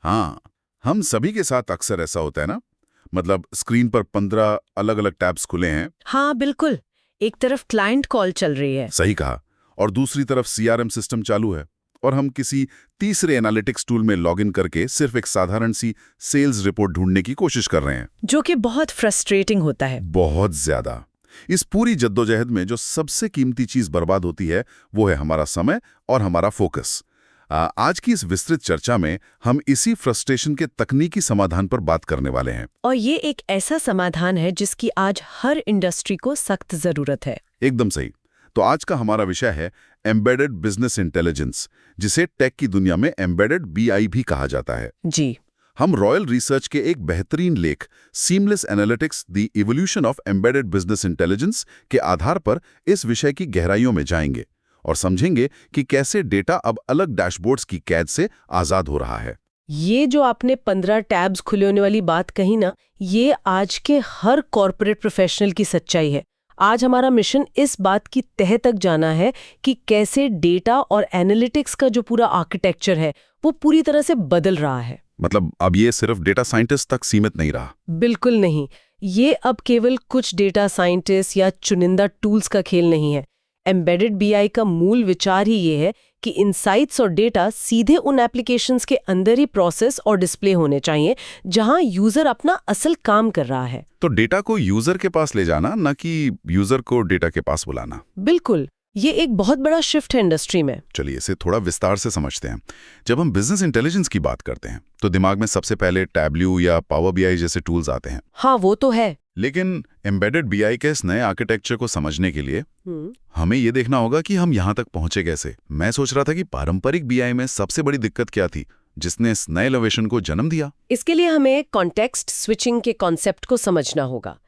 हाँ, हम सभी के साथ अक्सर ऐसा होता है ना। मतलब स्क्रीन पर 15 अलग अलग टैब्स खुले हैं। हाँ बिल्कुल। एक तरफ क्लाइंट कॉल चल रही है। सही कहा। और दूसरी तरफ सीआरएम सिस्टम चालू है, और हम किसी तीसरे एनालिटिक्स टूल में लॉगिन करके सिर्फ एक साधारण सी सेल्स रिपोर्ट ढूंढने की कोशिश कर रहे हैं। जो कि बहुत फ्रस्ट्रेटिंग होता है। बहुत ज्यादा। इस पूरी जद्दोजहद में जो सबसे कीमती चीज बर्बाद होती है वो है हमारा समय और हमारा फोकस। आज की इस विस्तृत चर्चा में हम इसी फ्रस्ट्रेशन के तकनीकी समाधान पर बात करने वाले हैं। और ये एक ऐसा समाधान है जिसकी आज हर इंडस्ट्री को सख्त जरूरत है। एकदम सही। तो आज का हमारा विषय है एम्बेडेड बिजनेस इंटेलिजेंस, जिसे टेक की दुनिया में एम्बेडेड बीआई भी कहा जाता है। जी। हम रॉयल रिसर्च के एक बेहतरीन लेख seamless analytics the evolution of embedded business intelligence के आधार पर इस विषय की गहराइयों में जाएंगे और समझेंगे कि कैसे डेटा अब अलग डैशबोर्ड्स की कैद से आजाद हो रहा है। ये जो आपने 15 टैब्स खुले होने वाली बात कही ना, ये आज के हर कॉर्पोरेट प्रोफेशनल की सच्चाई है। आज हमारा मिशन इस बात की तह तक जाना है कि कैसे डेटा और एनालिटिक्स का जो पूरा आर्किटेक्चर है वो पूरी तरह से बदल रहा है। मतलब अब ये सिर्फ डेटा साइंटिस्ट तक सीमित नहीं रहा। बिल्कुल नहीं। ये अब केवल कुछ डेटा साइंटिस्ट या चुनिंदा टूल्स का खेल नहीं है। एम्बेडेड बीआई का मूल विचार ही ये है कि इनसाइट्स और डेटा सीधे उन एप्लीकेशंस के अंदर ही प्रोसेस और डिस्प्ले होने चाहिए जहां यूजर अपना असल काम कर रहा है। तो डेटा को यूजर के पास ले जाना, न कि यूजर को डेटा के पास बुलाना। बिल्कुल। ये एक बहुत बड़ा शिफ्ट है इंडस्ट्री में। चलिए इसे थोड़ा विस्तार से समझते हैं। जब हम बिजनेस इंटेलिजेंस की बात करते हैं तो दिमाग में सबसे पहले टैब्ल्यू या पावर बीआई जैसे टूल्स आते हैं। हाँ वो तो है। लेकिन एम्बेडेड बीआई के इस नए आर्किटेक्चर को समझने के लिए हमें ये देखना होगा कि हम यहाँ तक पहुंचे कैसे। मैं सोच रहा था कि पारंपरिक बीआई में सबसे बड़ी दिक्कत क्या थी जिसने इस नए इनोवेशन को जन्म दिया। इसके लिए हमें कॉन्टेक्स्ट स्विचिंग के कॉन्सेप्ट को समझना होगा।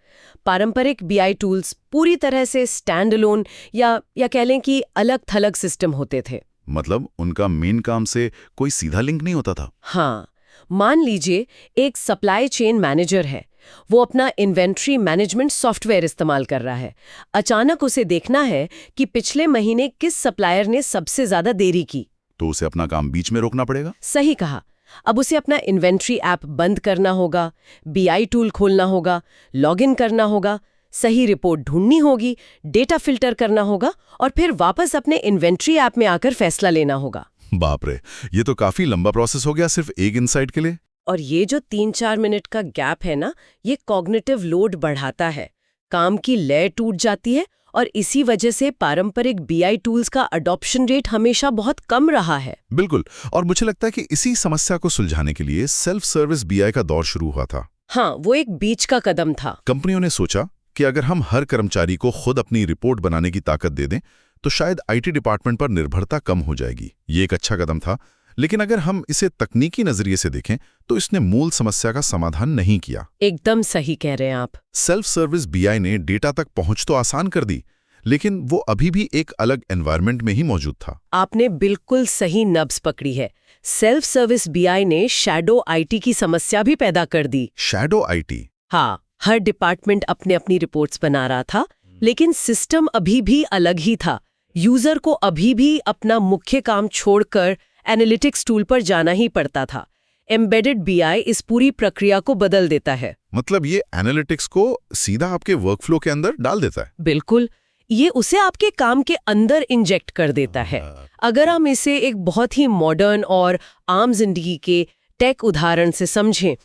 पारंपरिक बीआई टूल्स पूरी तरह से स्टैंड अलोन या कह लें कि अलग थलग सिस्टम होते थे। मतलब उनका मेन काम से कोई सीधा लिंक नहीं होता था। हाँ, मान लीजिए एक सप्लाई चेन मैनेजर है। वो अपना इन्वेंट्री मैनेजमेंट सॉफ्टवेयर इस्तेमाल कर रहा है। अचानक उसे देखना है कि पिछले महीने किस सप्लायर ने सबसे ज्यादा देरी की। तो उसे अपना काम बीच में रोकना पड़ेगा। सही कहा। अब उसे अपना इन्वेंट्री ऐप बंद करना होगा, बीआई टूल खोलना होगा, लॉगिन करना होगा, सही रिपोर्ट ढूंढनी होगी, डेटा फिल्टर करना होगा और फिर वापस अपने इन्वेंट्री ऐप में आकर फैसला लेना होगा। बाप रे, ये तो काफी लंबा प्रोसेस हो गया सिर्फ एक इनसाइट के लिए। और ये जो 3-4 मिनट का गैप है ना, ये कॉग्निटिव लोड बढ़ाता है। काम की लय टूट जाती है और इसी वजह से पारंपरिक बीआई टूल्स का अडॉप्शन रेट हमेशा बहुत कम रहा है। बिल्कुल। और मुझे लगता है कि इसी समस्या को सुलझाने के लिए सेल्फ सर्विस बीआई का दौर शुरू हुआ था। हाँ, वो एक बीच का कदम था। कंपनियों ने सोचा कि अगर हम हर कर्मचारी को खुद अपनी रिपोर्ट बनाने की ताकत दे दें तो शायद आईटी डिपार्टमेंट पर निर्भरता कम हो जाएगी। ये एक अच्छा कदम था, लेकिन अगर हम इसे तकनीकी नजरिए से देखें तो इसने मूल समस्या का समाधान नहीं किया। एकदम सही कह रहे हैं आप। सेल्फ सर्विस बीआई ने डेटा तक पहुंच तो आसान कर दी, लेकिन वो अभी भी एक अलग एनवायरनमेंट में ही मौजूद था। आपने बिल्कुल सही नब्ज पकड़ी है। सेल्फ सर्विस बीआई ने शैडो आईटी की समस्या भी पैदा कर दी। Shadow IT? हाँ, हर डिपार्टमेंट अपने अपनी रिपोर्ट्स बना रहा था, लेकिन सिस्टम अभी भी अलग ही था। यूजर को अभी भी अपना मुख्य काम छोड़कर एनालिटिक्स टूल पर जाना ही पड़ता था। एम्बेडेड बीआई इस पूरी प्रक्रिया को बदल देता है। मतलब ये एनालिटिक्स को सीधा आपके वर्कफ्लो के अंदर डाल देता है? बिल्कुल। ये उसे आपके काम के अंदर इंजेक्ट कर देता है। अगर हम इसे एक बहुत ही मॉडर्न और आम जिंदगी के टेक उदाहरण से समझें,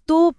तो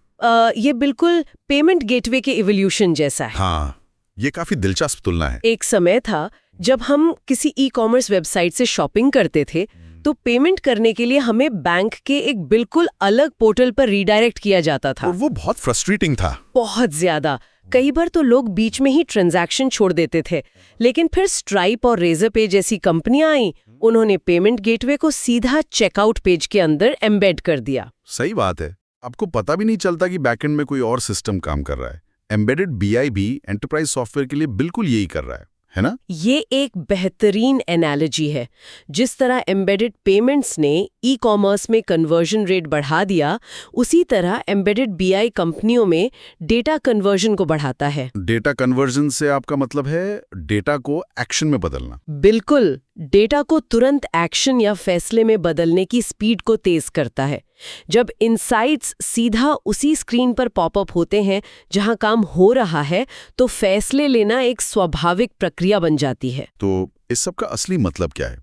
ये बिल्कुल पेमेंट गेटवे के इवोल्यूशन जैसा है। हाँ, ये काफी दिलचस्प तुलना है। एक समय था जब हम किसी ई-कॉमर्स वेबसाइट से शॉपिंग करते थे तो पेमेंट करने के लिए हमें बैंक के एक बिल्कुल अलग पोर्टल पर रीडायरेक्ट किया जाता था। और वो बहुत फ्रस्ट्रेटिंग था। बहुत ज्यादा। कई बार तो लोग बीच में ही ट्रांजैक्शन छोड़ देते थे। लेकिन फिर स्ट्राइप और रेजरपे जैसी कंपनियां आई, उन्होंने पेमेंट गेटवे को सीधा चेकआउट पेज के अंदर एम्बेड कर दिया। सही बात है। आपको पता भी नहीं चलता कि बैकएंड में कोई और सिस्टम काम कर रहा है। एम्बेडेड बीआई भी एंटरप्राइज सॉफ्टवेयर के लिए बिल्कुल यही कर रहा है ना? ये एक बेहतरीन एनालॉजी है। जिस तरह एम्बेडेड पेमेंट्स ने ई-कॉमर्स में कन्वर्जन रेट बढ़ा दिया, उसी तरह एम्बेडेड बीआई कंपनियों में डेटा कन्वर्जन को बढ़ाता है। डेटा कन्वर्जन से आपका मतलब है डेटा को एक्शन में बदलना? बिल्कुल। डेटा को तुरंत एक्शन या फैसले में बदलने की स्पीड को तेज करता है। जब इनसाइट्स सीधा उसी स्क्रीन पर पॉपअप होते हैं जहां काम हो रहा है, तो फैसले लेना एक स्वाभाविक प्रक्रिया बन जाती है। तो इस सब का असली मतलब क्या है?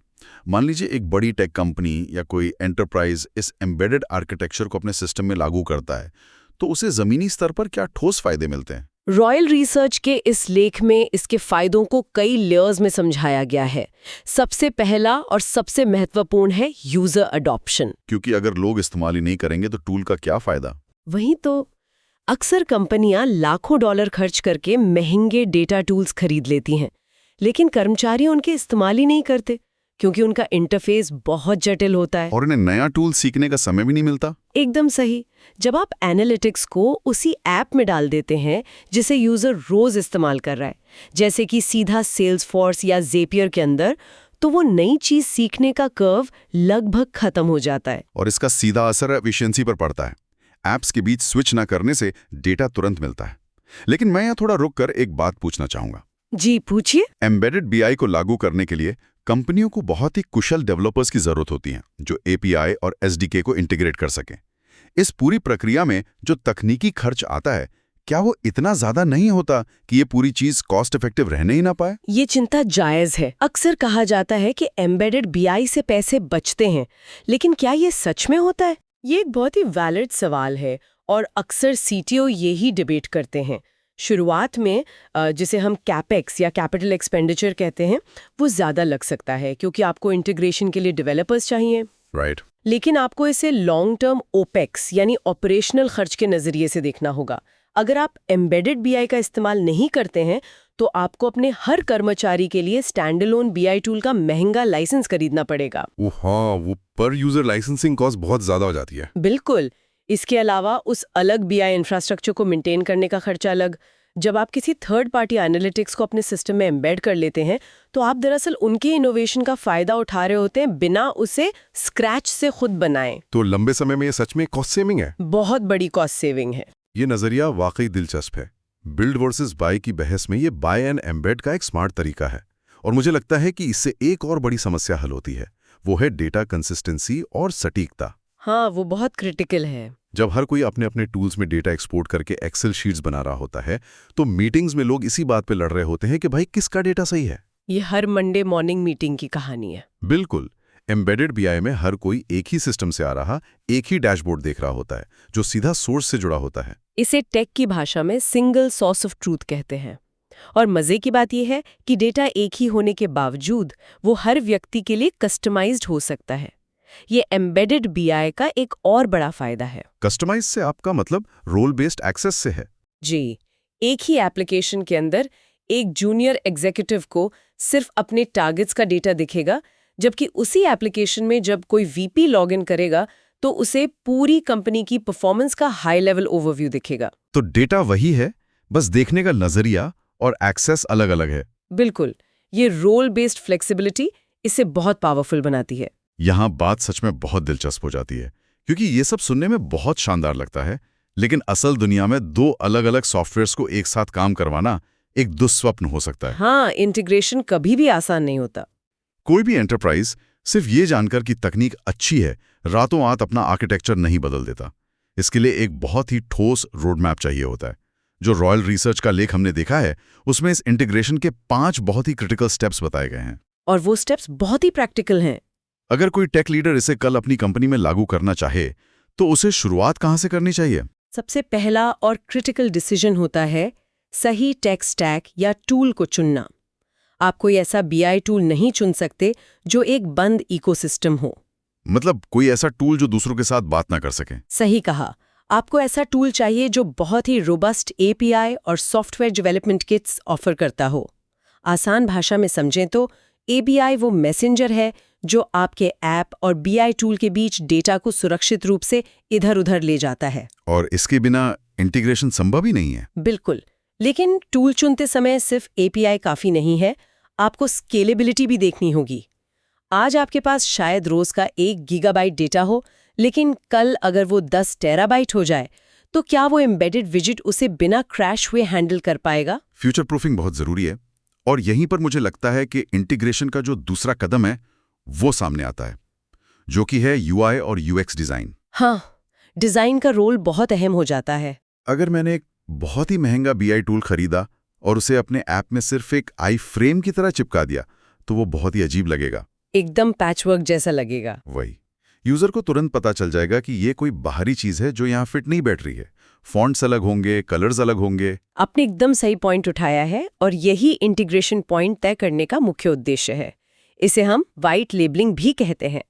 मान लीजिए एक बड़ी टेक कंपनी या कोई एंटरप्राइज इस एम्बेडेड आर्किटेक्चर को अपने सिस्टम में लागू करता है, तो उसे जमीनी स्तर पर क्या ठोस फायदे मिलते हैं? रॉयल रिसर्च के इस लेख में इसके फायदों को कई लेयर्स में समझाया गया है। सबसे पहला और सबसे महत्वपूर्ण है यूजर अडॉप्शन। क्योंकि अगर लोग इस्तेमाल ही नहीं करेंगे तो टूल का क्या फायदा? वहीं तो अक्सर कंपनियां लाखों डॉलर खर्च करके महंगे डेटा टूल्स खरीद लेती हैं, लेकिन कर्मचारी उनके इस्तेमाल ही नहीं करते क्योंकि उनका इंटरफेस बहुत जटिल होता है और इन्हें नया टूल सीखने का समय भी नहीं मिलता। एकदम सही। जब आप एनालिटिक्स को उसी ऐप में डाल देते हैं जिसे यूजर रोज इस्तेमाल कर रहा है, जैसे कि सीधा सेल्सफोर्स या ज़ेपियर के अंदर, तो वो नई चीज सीखने का कर्व लगभग खत्म हो जाता है। और इसका सीधा असर एफिशिएंसी पर पड़ता है। ऐप्स के बीच स्विच ना करने से डेटा तुरंत मिलता है। लेकिन मैं यहाँ थोड़ा रुक कर एक बात पूछना चाहूंगा। जी पूछिए। एम्बेडेड बीआई को लागू करने के लिए कंपनियों को बहुत ही कुशल डेवलपर्स की जरूरत होती है जो एपीआई और एसडीके को इंटीग्रेट कर सकें। इस पूरी प्रक्रिया में जो तकनीकी खर्च आता है, क्या वो इतना ज्यादा नहीं होता कि ये पूरी चीज कॉस्ट इफेक्टिव रहने ही ना पाए? ये चिंता जायज है। अक्सर कहा जाता है कि एम्बेडेड बीआई से पैसे बचते हैं, लेकिन क्या ये सच में होता है? ये एक बहुत ही वैलिड सवाल है और अक्सर सीटीओ यही डिबेट करते हैं। शुरुआत में जिसे हम कैपेक्स या कैपिटल एक्सपेंडिचर कहते हैं, वो ज़्यादा लग सकता है क्योंकि आपको इंटीग्रेशन के लिए डेवलपर्स चाहिए। राइट। लेकिन आपको इसे लॉन्ग टर्म ओपेक्स यानी ऑपरेशनल खर्च के नज़रिए से देखना होगा। अगर आप एम्बेडेड बीआई का इस्तेमाल नहीं करते हैं तो आपको अपने हर कर्मचारी के लिए स्टैंडअलोन बीआई टूल का महंगा लाइसेंस खरीदना पड़ेगा। वो पर यूजर लाइसेंसिंग कॉस्ट बहुत ज़्यादा हो जाती है। बिल्कुल। इसके अलावा उस अलग बीआई इंफ्रास्ट्रक्चर को मेंटेन करने का खर्चा अलग। जब आप किसी थर्ड पार्टी एनालिटिक्स को अपने सिस्टम में एम्बेड कर लेते हैं तो आप दरअसल उनके इनोवेशन का फायदा उठा रहे होते हैं बिना उसे स्क्रैच से खुद बनाएं। तो लंबे समय में ये सच में कॉस्ट सेविंग है। बहुत बड़ी कॉस्ट सेविंग है। ये नजरिया वाकई दिलचस्प है। बिल्ड वर्सेस बाय की बहस में ये बाय एंड एम्बेड का एक स्मार्ट तरीका है और मुझे लगता है कि इससे एक और बड़ी समस्या हल होती है, वो है डेटा कंसिस्टेंसी और सटीकता। हाँ, वो बहुत क्रिटिकल है। जब हर कोई अपने अपने टूल्स में डेटा एक्सपोर्ट करके एक्सेल शीट्स बना रहा होता है तो मीटिंग्स में लोग इसी बात पे लड़ रहे होते हैं कि भाई किसका डेटा सही है। ये हर मंडे मॉर्निंग मीटिंग की कहानी है। बिल्कुल। एम्बेडेड बीआई में हर कोई एक ही सिस्टम से आ रहा, एक ही डैशबोर्ड देख रहा होता है जो सीधा सोर्स से जुड़ा होता है। इसे टेक की भाषा में सिंगल सोर्स ऑफ ट्रूथ कहते हैं। और मजे की बात यह है कि डेटा एक ही होने के बावजूद वो हर व्यक्ति के लिए कस्टमाइज्ड हो सकता है। ये एम्बेडेड बीआई का एक और बड़ा फायदा है। कस्टमाइज से आपका मतलब रोल बेस्ड एक्सेस से है? जी, एक ही एप्लीकेशन के अंदर एक जूनियर एग्जीक्यूटिव को सिर्फ अपने टारगेट्स का डेटा दिखेगा, जबकि उसी एप्लीकेशन में जब कोई वीपी लॉगिन करेगा तो उसे पूरी कंपनी की परफॉर्मेंस का हाई लेवल ओवरव्यू दिखेगा। तो डेटा वही है, बस देखने का नजरिया और एक्सेस अलग अलग है। बिल्कुल। ये रोल बेस्ड फ्लेक्सिबिलिटी इसे बहुत पावरफुल बनाती है। यहाँ बात सच में बहुत दिलचस्प हो जाती है क्योंकि ये सब सुनने में बहुत शानदार लगता है, लेकिन असल दुनिया में दो अलग अलग सॉफ्टवेयर्स को एक साथ काम करवाना एक दुस्वप्न हो सकता है। हाँ, इंटीग्रेशन कभी भी आसान नहीं होता। कोई भी एंटरप्राइज सिर्फ ये जानकर कि तकनीक अच्छी है रातों रात अपना आर्किटेक्चर नहीं बदल देता। इसके लिए एक बहुत ही ठोस रोड मैप चाहिए होता है। जो रॉयल रिसर्च का लेख हमने देखा है उसमें इस इंटीग्रेशन के 5 बहुत ही क्रिटिकल स्टेप्स बताए गए हैं। और वो स्टेप्स बहुत ही प्रैक्टिकल हैं। अगर कोई टेक लीडर इसे कल अपनी कंपनी में लागू करना चाहे तो उसे शुरुआत कहाँ से करनी चाहिए? सबसे पहला और क्रिटिकल डिसीजन होता है सही टेक स्टैक या टूल को चुनना। आप कोई ऐसा बीआई टूल नहीं चुन सकते जो एक बंद इकोसिस्टम हो। मतलब कोई ऐसा टूल जो दूसरों के साथ बात ना कर सके। सही कहा। आपको ऐसा टूल चाहिए जो बहुत ही रोबस्ट एपीआई और सॉफ्टवेयर डेवलपमेंट किट्स ऑफर करता हो। आसान भाषा में समझें तो एपीआई वो मैसेंजर है जो आपके ऐप और बीआई टूल के बीच डेटा को सुरक्षित रूप से इधर-उधर ले जाता है। और इसके बिना इंटीग्रेशन संभव ही नहीं है। बिल्कुल। लेकिन टूल चुनते समय सिर्फ एपीआई काफ़ी नहीं है, आपको स्केलेबिलिटी भी देखनी होगी। आज आपके पास शायद रोज का 1 गीगाबाइट डेटा हो, लेकिन कल अगर वो 10 टेराबाइट हो जाए तो क्या वो एम्बेडेड विजिट उसे बिना क्रैश हुए हैंडल कर पाएगा? फ्यूचर प्रूफिंग बहुत जरूरी है और यहीं पर मुझे लगता है कि इंटीग्रेशन का जो दूसरा कदम है वो सामने आता है, जो कि है यूआई और यूएक्स डिजाइन। हाँ, डिजाइन का रोल बहुत अहम हो जाता है। अगर मैंने एक बहुत ही महंगा BI टूल खरीदा और उसे अपने ऐप में सिर्फ एक आई फ्रेम की तरह चिपका दिया, तो वो बहुत ही अजीब लगेगा। एकदम पैचवर्क जैसा लगेगा। वही, यूजर को तुरंत पता चल जाएगा कि ये कोई बाहरी चीज है जो यहाँ फिट नहीं बैठ रही है। फॉन्ट्स अलग होंगे, कलर्स अलग होंगे। आपने एकदम सही पॉइंट उठाया है, और यही इंटीग्रेशन पॉइंट तय करने का मुख्य उद्देश्य है। इसे हम वाइट लेबलिंग भी कहते हैं।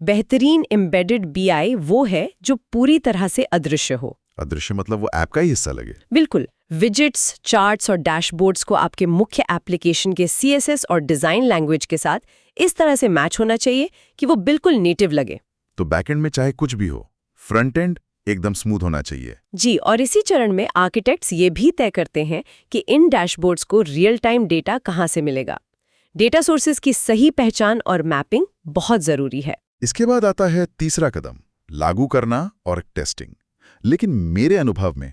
बेहतरीन एम्बेडेड BI वो है जो पूरी तरह से अदृश्य हो। अदृश्य मतलब वो ऐप का ही हिस्सा लगे। बिल्कुल, विजेट्स, चार्ट्स और डैशबोर्ड्स को आपके मुख्य एप्लीकेशन के CSS और डिजाइन लैंग्वेज के साथ इस तरह से मैच होना चाहिए कि वो बिल्कुल नेटिव लगे। तो बैकएंड में चाहे कुछ भी हो, फ्रंट एंड एकदम स्मूथ होना चाहिए। जी, और इसी चरण में आर्किटेक्ट्स ये भी तय करते हैं कि इन डैशबोर्ड्स को रियल टाइम डेटा कहाँ से मिलेगा। डेटा सोर्सेज की सही पहचान और मैपिंग बहुत जरूरी है। इसके बाद आता है तीसरा कदम, लागू करना और टेस्टिंग। लेकिन मेरे अनुभव में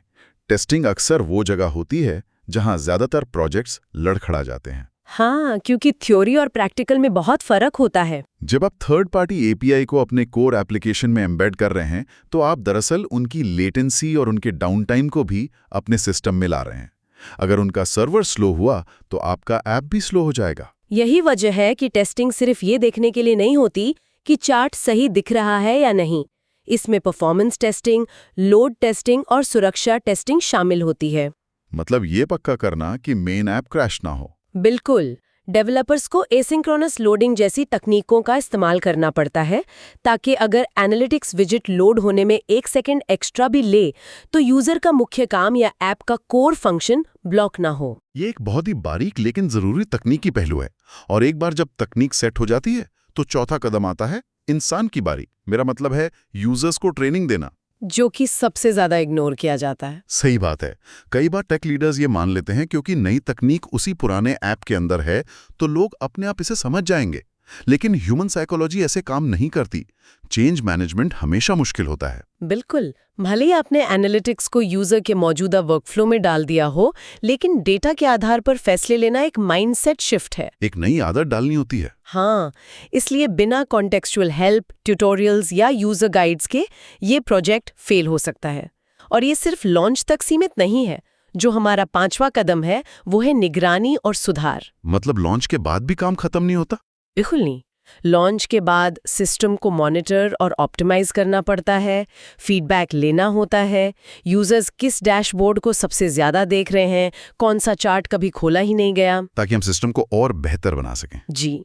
टेस्टिंग अक्सर वो जगह होती है जहां ज्यादातर प्रोजेक्ट्स लड़खड़ा जाते हैं। हाँ, क्योंकि थ्योरी और प्रैक्टिकल में बहुत फर्क होता है। जब आप थर्ड पार्टी API को अपने कोर एप्लीकेशन में एम्बेड कर रहे हैं, तो आप दरअसल उनकी लेटेंसी और उनके डाउन टाइम को भी अपने सिस्टम में ला रहे हैं। अगर उनका सर्वर स्लो हुआ तो आपका ऐप भी स्लो हो जाएगा। यही वजह है कि टेस्टिंग सिर्फ ये देखने के लिए नहीं होती कि चार्ट सही दिख रहा है या नहीं। इसमें परफॉर्मेंस टेस्टिंग, लोड टेस्टिंग और सुरक्षा टेस्टिंग शामिल होती है। मतलब ये पक्का करना कि मेन ऐप क्रैश ना हो। बिल्कुल, डेवलपर्स को एसिंक्रोनस लोडिंग जैसी तकनीकों का इस्तेमाल करना पड़ता है, ताकि अगर एनालिटिक्स विजिट लोड होने में 1 सेकंड एक्स्ट्रा भी ले, तो यूजर का मुख्य काम या ऐप का कोर फंक्शन ब्लॉक ना हो। ये एक बहुत ही बारीक लेकिन जरूरी तकनीकी पहलू है। और एक बार जब तकनीक सेट हो जाती है, तो चौथा कदम आता है इंसान की बारी। मेरा मतलब है यूजर्स को ट्रेनिंग देना, जो कि सबसे ज्यादा इग्नोर किया जाता है। सही बात है। कई बार टेक लीडर्स ये मान लेते हैं क्योंकि नई तकनीक उसी पुराने ऐप के अंदर है, तो लोग अपने आप इसे समझ जाएंगे। लेकिन ह्यूमन साइकोलॉजी ऐसे काम नहीं करती। चेंज मैनेजमेंट हमेशा मुश्किल होता है। बिल्कुल, भले ही आपने एनालिटिक्स को यूजर के मौजूदा वर्कफ्लो में डाल दिया हो, लेकिन डेटा के आधार पर फैसले लेना एक माइंडसेट शिफ्ट है। एक नई आदत डालनी होती है। हाँ, इसलिए बिना कॉन्टेक्चुअल हेल्प, ट्यूटोरियल्स या यूजर गाइड्स के ये प्रोजेक्ट फेल हो सकता है। और ये सिर्फ लॉन्च तक सीमित नहीं है। जो हमारा 5वां कदम है, वो है निगरानी और सुधार। मतलब लॉन्च के बाद भी काम खत्म नहीं होता? बिल्कुल नहीं। लॉन्च के बाद सिस्टम को मॉनिटर और ऑप्टिमाइज करना पड़ता है, फीडबैक लेना होता है, यूजर्स किस डैशबोर्ड को सबसे ज्यादा देख रहे हैं, कौन सा चार्ट कभी खोला ही नहीं गया, ताकि हम सिस्टम को और बेहतर बना सकें। जी,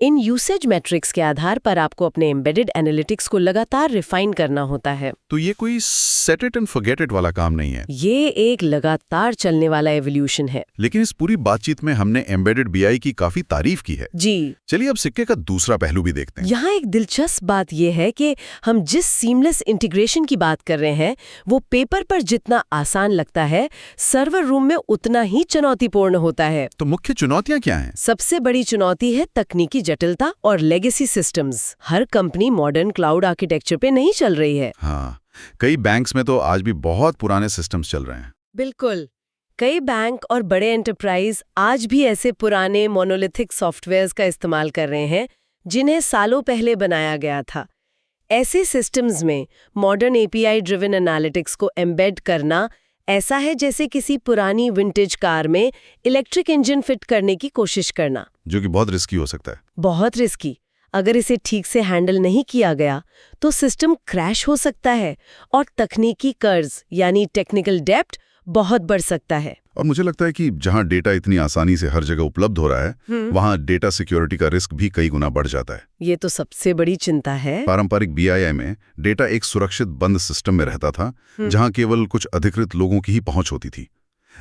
इन यूसेज मैट्रिक्स के आधार पर आपको अपने एम्बेडेड एनालिटिक्स को लगातार रिफाइन करना होता है। तो ये कोई set it and forget it वाला काम नहीं है। ये एक लगातार चलने वाला एवोल्यूशन है। लेकिन इस पूरी बातचीत में हमने एम्बेडेड BI की काफी तारीफ की है। जी, चलिए अब सिक्के का दूसरा पहलू भी देखते हैं। यहाँ एक दिलचस्प बात यह है कि हम जिस सीमलेस इंटीग्रेशन की बात कर रहे हैं, वो पेपर पर जितना आसान लगता है, सर्वर रूम में उतना ही चुनौतीपूर्ण होता है। तो मुख्य चुनौतियां क्या हैं? सबसे बड़ी चुनौती है तकनीकी जटिलता और लेगेसी सिस्टम्स। हर कंपनी मॉडर्न क्लाउड आर्किटेक्चर पे नहीं चल रही है। हाँ, कई बैंक्स में तो आज भी बहुत पुराने सिस्टम्स चल रहे हैं। बिल्कुल, कई बैंक और बड़े एंटरप्राइज आज भी ऐसे पुराने मोनोलिथिक सॉफ्टवेयर्स का इस्तेमाल कर रहे हैं जिन्हें सालों पहले बनाया गया था। ऐसे सिस्टम्स में मॉडर्न API ड्रिवन एनालिटिक्स को एम्बेड करना ऐसा है जैसे किसी पुरानी विंटेज कार में इलेक्ट्रिक इंजन फिट करने की कोशिश करना, जो कि बहुत रिस्की हो सकता है। बहुत रिस्की। अगर इसे ठीक से हैंडल नहीं किया गया तो सिस्टम क्रैश हो सकता है और तकनीकी कर्ज यानी टेक्निकल डेप्ट बहुत बढ़ सकता है। और मुझे लगता है कि जहां डेटा इतनी आसानी से हर जगह उपलब्ध हो रहा है, वहां डेटा सिक्योरिटी का रिस्क भी कई गुना बढ़ जाता है। ये तो सबसे बड़ी चिंता है। पारंपरिक BI में डेटा एक सुरक्षित बंद सिस्टम में रहता था, जहां केवल कुछ अधिकृत लोगों की ही पहुंच होती थी।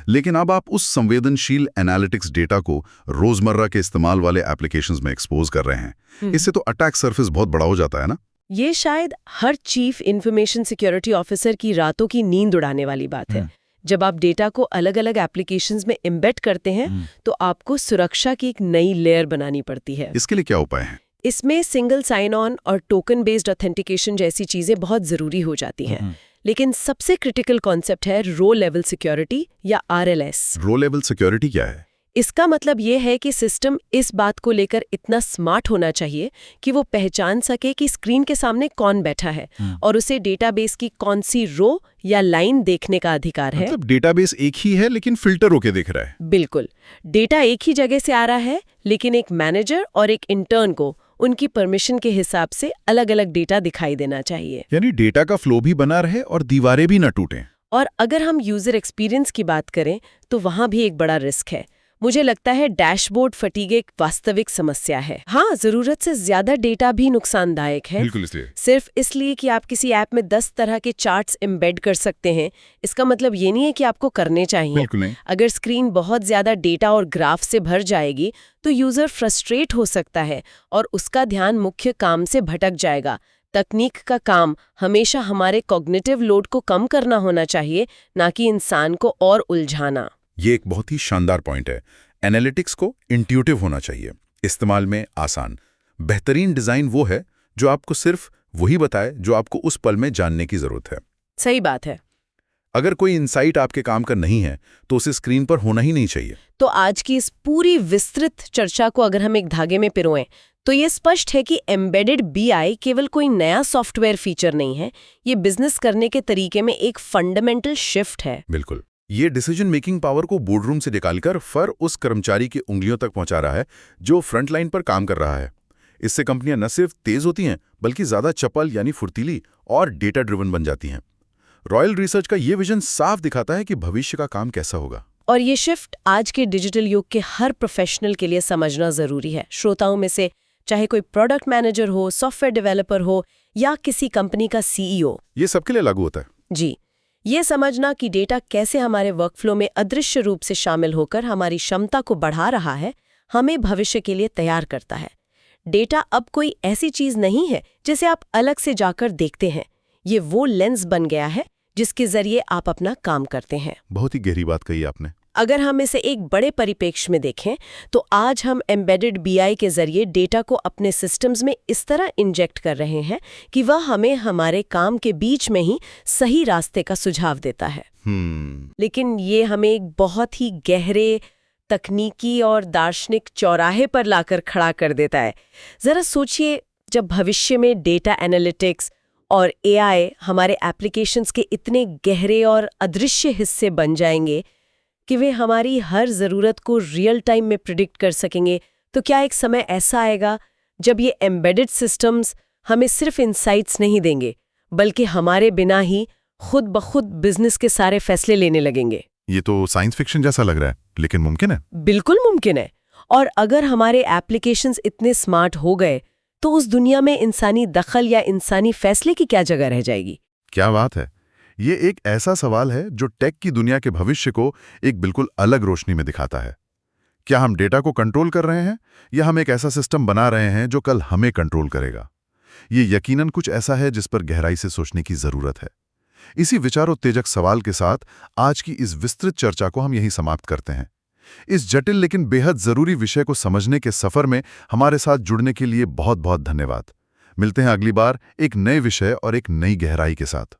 लेकिन अब आप उस संवेदनशील एनालिटिक्स डेटा को रोजमर्रा के इस्तेमाल वाले एप्लीकेशंस में एक्सपोज कर रहे हैं। इससे तो अटैक सरफेस बहुत बड़ा हो जाता है ना। ये शायद हर चीफ इंफॉर्मेशन सिक्योरिटी ऑफिसर की रातों की नींद उड़ाने वाली बात है। जब आप डेटा को अलग अलग एप्लीकेशंस में एम्बेड करते हैं, तो आपको सुरक्षा की एक नई लेयर बनानी पड़ती है। इसके लिए क्या उपाय हैं? इसमें सिंगल साइन ऑन और टोकन बेस्ड ऑथेंटिकेशन जैसी चीजें बहुत जरूरी हो जाती हैं। लेकिन सबसे क्रिटिकल कॉन्सेप्ट है रो लेवल सिक्योरिटी या RLS। रो लेवल सिक्योरिटी क्या है? इसका मतलब ये है कि सिस्टम इस बात को लेकर इतना स्मार्ट होना चाहिए कि वो पहचान सके कि स्क्रीन के सामने कौन बैठा है और उसे डेटाबेस की कौन सी रो या लाइन देखने का अधिकार है। मतलब डेटाबेस एक ही है लेकिन फिल्टर होके दिख रहा है। बिल्कुल, डेटा एक ही जगह से आ रहा है, लेकिन एक मैनेजर और एक इंटर्न को उनकी परमिशन के हिसाब से अलग-अलग डेटा दिखाई देना चाहिए। यानी डेटा का फ्लो भी बना रहे और दीवारें भी न टूटें। और अगर हम यूजर एक्सपीरियंस की बात करें तो वहां भी एक बड़ा रिस्क है। मुझे लगता है डैशबोर्ड फटीग एक वास्तविक समस्या है। हाँ, जरूरत से ज्यादा डेटा भी नुकसानदायक है। बिल्कुल, इसलिए सिर्फ इसलिए कि आप किसी ऐप में 10 तरह के चार्ट्स एम्बेड कर सकते हैं, इसका मतलब ये नहीं है कि आपको करने चाहिए। बिल्कुल नहीं। अगर स्क्रीन बहुत ज्यादा डेटा और ग्राफ से भर जाएगी तो यूजर फ्रस्ट्रेट हो सकता है और उसका ध्यान मुख्य काम से भटक जाएगा। तकनीक का काम हमेशा हमारे कॉग्निटिव लोड को कम करना होना चाहिए, ना कि इंसान को और उलझाना। ये एक बहुत ही शानदार पॉइंट है। एनालिटिक्स को इंट्यूटिव होना चाहिए, इस्तेमाल में आसान। बेहतरीन डिजाइन वो है जो आपको सिर्फ वही बताए जो आपको उस पल में जानने की जरूरत है। सही बात है। अगर कोई इंसाइट आपके काम का नहीं है तो उसे स्क्रीन पर होना ही नहीं चाहिए। तो आज की इस पूरी विस्तृत चर्चा को अगर हम एक धागे में पिरोएं तो ये स्पष्ट है कि एम्बेडेड बीआई केवल कोई नया सॉफ्टवेयर फीचर नहीं है, ये बिजनेस करने के तरीके में एक फंडामेंटल शिफ्ट है। बिल्कुल, ये डिसीजन मेकिंग पावर को बोर्डरूम से निकालकर फर उस कर्मचारी की उंगलियों तक पहुंचा रहा है जो फ्रंट लाइन पर काम कर रहा है। इससे कंपनियां न सिर्फ तेज होती हैं बल्कि ज्यादा चपल यानी फुर्तीली और डेटा ड्रिवन बन जाती हैं। रॉयल रिसर्च का ये विजन साफ दिखाता है कि भविष्य का काम कैसा होगा। और ये शिफ्ट आज के डिजिटल युग के हर प्रोफेशनल के लिए समझना जरूरी है। श्रोताओं में से चाहे कोई प्रोडक्ट मैनेजर हो, सॉफ्टवेयर डेवलपर हो या किसी कंपनी का सीईओ, ये सबके लिए लागू होता है। जी, ये समझना कि डेटा कैसे हमारे वर्कफ्लो में अदृश्य रूप से शामिल होकर हमारी क्षमता को बढ़ा रहा है, हमें भविष्य के लिए तैयार करता है। डेटा अब कोई ऐसी चीज नहीं है जिसे आप अलग से जाकर देखते हैं। ये वो लेंस बन गया है जिसके जरिए आप अपना काम करते हैं। बहुत ही गहरी बात कही आपने। अगर हम इसे एक बड़े परिप्रेक्ष्य में देखें तो आज हम एम्बेडेड बीआई के जरिए डेटा को अपने सिस्टम्स में इस तरह इंजेक्ट कर रहे हैं कि वह हमें हमारे काम के बीच में ही सही रास्ते का सुझाव देता है। लेकिन ये हमें एक बहुत ही गहरे तकनीकी और दार्शनिक चौराहे पर लाकर खड़ा कर देता है। जरा सोचिए, जब भविष्य में डेटा एनालिटिक्स और एआई हमारे एप्लीकेशंस के इतने गहरे और अदृश्य हिस्से बन जाएंगे कि वे हमारी हर ज़रूरत को रियल टाइम में प्रिडिक्ट कर सकेंगे, तो क्या एक समय ऐसा आएगा जब ये एम्बेडेड सिस्टम्स हमें सिर्फ इनसाइट्स नहीं देंगे बल्कि हमारे बिना ही खुद ब खुद बिजनेस के सारे फैसले लेने लगेंगे? ये तो साइंस फिक्शन जैसा लग रहा है, लेकिन मुमकिन है। बिल्कुल मुमकिन है। और अगर हमारे एप्लीकेशंस इतने स्मार्ट हो गए तो उस दुनिया में इंसानी दखल या इंसानी फैसले की क्या जगह रह जाएगी? क्या बात है। ये एक ऐसा सवाल है जो टेक की दुनिया के भविष्य को एक बिल्कुल अलग रोशनी में दिखाता है। क्या हम डेटा को कंट्रोल कर रहे हैं या हम एक ऐसा सिस्टम बना रहे हैं जो कल हमें कंट्रोल करेगा? ये यकीनन कुछ ऐसा है जिस पर गहराई से सोचने की जरूरत है। इसी विचारोत्तेजक सवाल के साथ आज की इस विस्तृत चर्चा को हम यहीं समाप्त करते हैं। इस जटिल लेकिन बेहद जरूरी विषय को समझने के सफर में हमारे साथ जुड़ने के लिए बहुत बहुत धन्यवाद। मिलते हैं अगली बार एक नए विषय और एक नई गहराई के साथ।